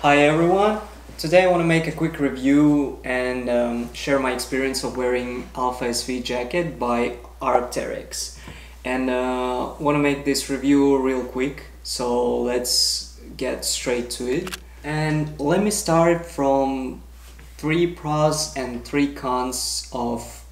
Hi everyone! Today I want to make a quick review and share my experience of wearing Alpha SV jacket by Arcteryx. And want to make this review real quick, so let's get straight to it. And let me start from 3 pros and 3 cons of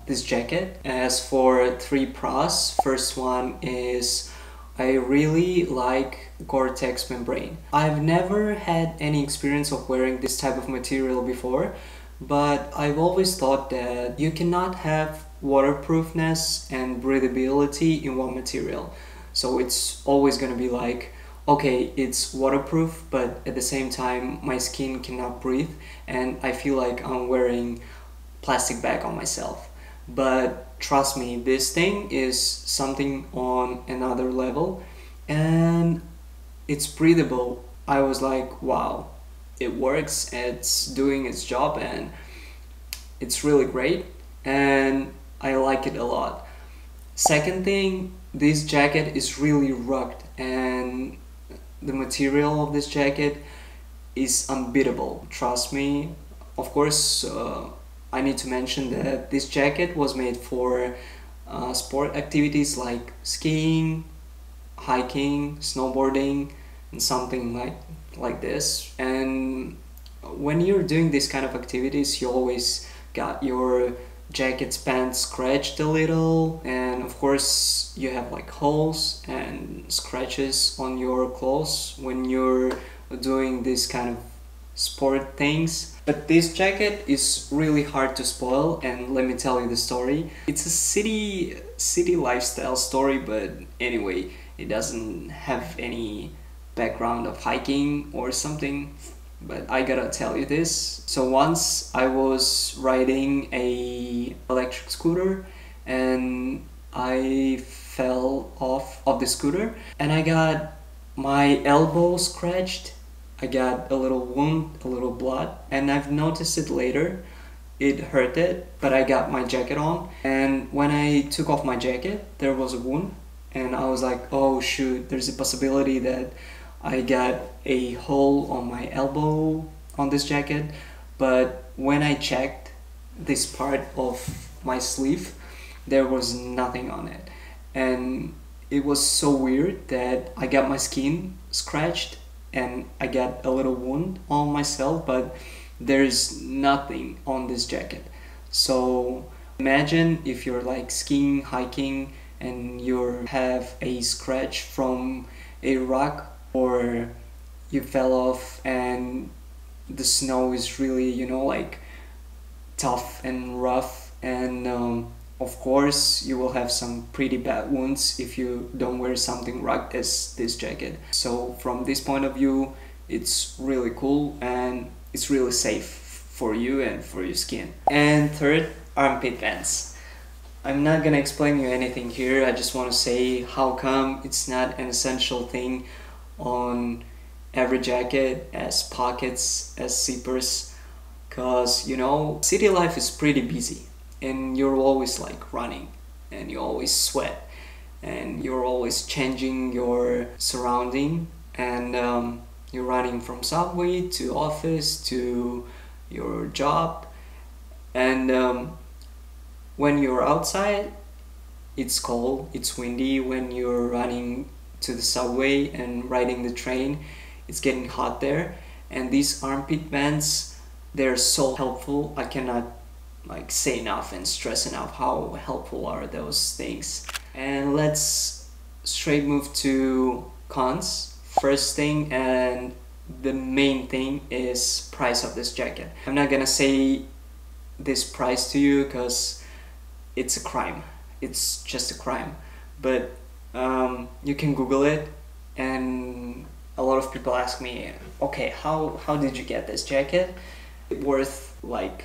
this jacket. As for 3 pros, first one is I really like Gore-Tex membrane. I've never had any experience of wearing this type of material before, but I've always thought that you cannot have waterproofness and breathability in one material. So it's always gonna be like, okay, it's waterproof, but at the same time my skin cannot breathe and I feel like I'm wearing plastic bag on myself. But trust me, this thing is something on another level and it's breathable. I was like, wow, it works, it's doing its job and it's really great and I like it a lot. Second thing, this jacket is really rugged and the material of this jacket is unbeatable, trust me. Of course, I need to mention that this jacket was made for sport activities like skiing, hiking, snowboarding, and something like this. And when you're doing these kind of activities, you always got your jacket's pants scratched a little, and of course you have like holes and scratches on your clothes when you're doing this kind of sport things. But this jacket is really hard to spoil, and let me tell you the story. It's a city lifestyle story, but anyway, it doesn't have any background of hiking or something, but I gotta tell you this. So once I was riding a electric scooter and I fell off of the scooter and I got my elbow scratched. I got a little wound, a little blood, and I've noticed it later. It hurted, but I got my jacket on, and when I took off my jacket, there was a wound, and I was like, oh shoot, there's a possibility that I got a hole on my elbow on this jacket. But when I checked this part of my sleeve, there was nothing on it, and it was so weird that I got my skin scratched and I got a little wound on myself, but there's nothing on this jacket. So imagine if you're like skiing, hiking, and you have a scratch from a rock, or you fell off and the snow is really, like tough and rough, and of course you will have some pretty bad wounds if you don't wear something rugged as this jacket. So from this point of view, it's really cool and it's really safe for you and for your skin. And third, armpit vents. I'm not gonna explain you anything here, I just want to say how come it's not an essential thing on every jacket as pockets, as zippers, because city life is pretty busy and you're always like running and you always sweat and you're always changing your surrounding, and you're running from subway to office to your job, and when you're outside it's cold, it's windy. When you're running to the subway and riding the train, it's getting hot there, and these armpit vents, they're so helpful. I cannot say enough and stress enough how helpful are those things. And let's straight move to cons. First thing and the main thing is price of this jacket. I'm not gonna say this price to you because it's a crime. It's just a crime. But you can Google it, and a lot of people ask me, okay, how did you get this jacket? Worth like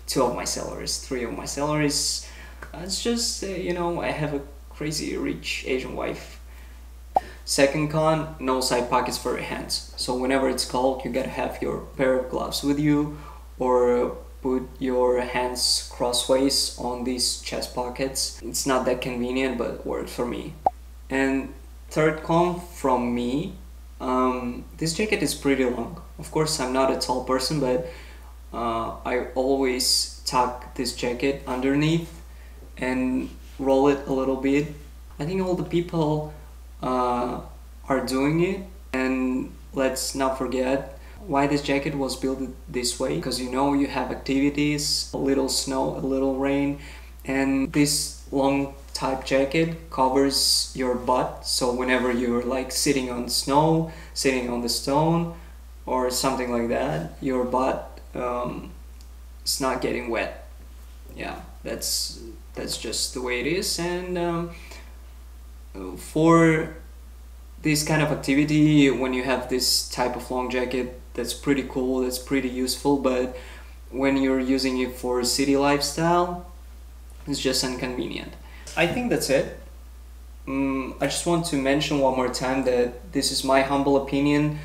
2 of my salaries, 3 of my salaries. It's just, I have a crazy rich Asian wife. Second con, no side pockets for your hands. So whenever it's cold, you gotta have your pair of gloves with you, or put your hands crossways on these chest pockets. It's not that convenient, but it worked for me. And third con from me, this jacket is pretty long. Of course, I'm not a tall person, but I always tuck this jacket underneath and roll it a little bit. I think all the people are doing it, and let's not forget why this jacket was built this way, because you know you have activities, a little snow, a little rain, and this long type jacket covers your butt, so whenever you're like sitting on snow, sitting on the stone or something like that, your butt is not getting wet. Yeah, that's just the way it is. And for this kind of activity, when you have this type of long jacket, that's pretty cool, that's pretty useful, but when you're using it for city lifestyle, it's just inconvenient. I think that's it. I just want to mention one more time that this is my humble opinion,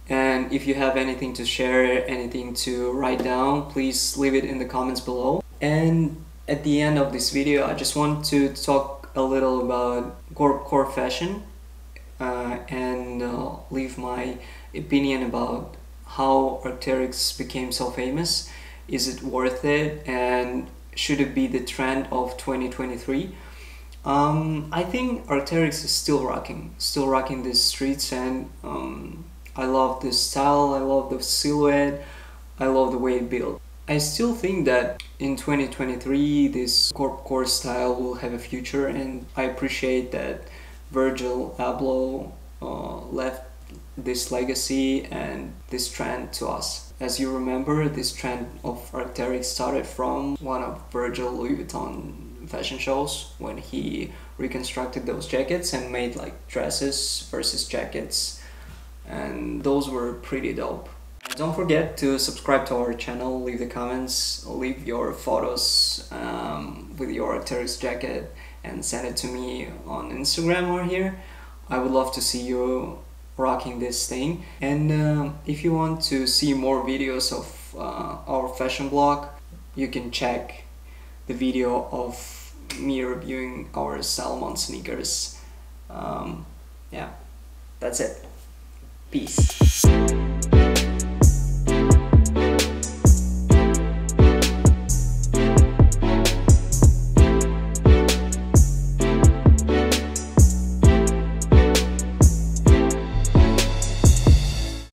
and if you have anything to share, anything to write down, please leave it in the comments below. And at the end of this video, I just want to talk a little about gorpcore fashion and leave my opinion about how Arcteryx became so famous. Is it worth it, and should it be the trend of 2023? I think Arcteryx is still rocking these streets, and I love this style, I love the silhouette, I love the way it built. I still think that in 2023 this gorpcore style will have a future, and I appreciate that Virgil Abloh left this legacy and this trend to us. As you remember, this trend of Arcteryx started from one of Virgil Louis Vuitton fashion shows, when he reconstructed those jackets and made like dresses versus jackets, and those were pretty dope. Don't forget to subscribe to our channel, leave the comments, leave your photos with your Arcteryx jacket and send it to me on Instagram or here. I would love to see you rocking this thing. And if you want to see more videos of our fashion blog, you can check the video of me reviewing our Salomon sneakers. Yeah, that's it. Peace.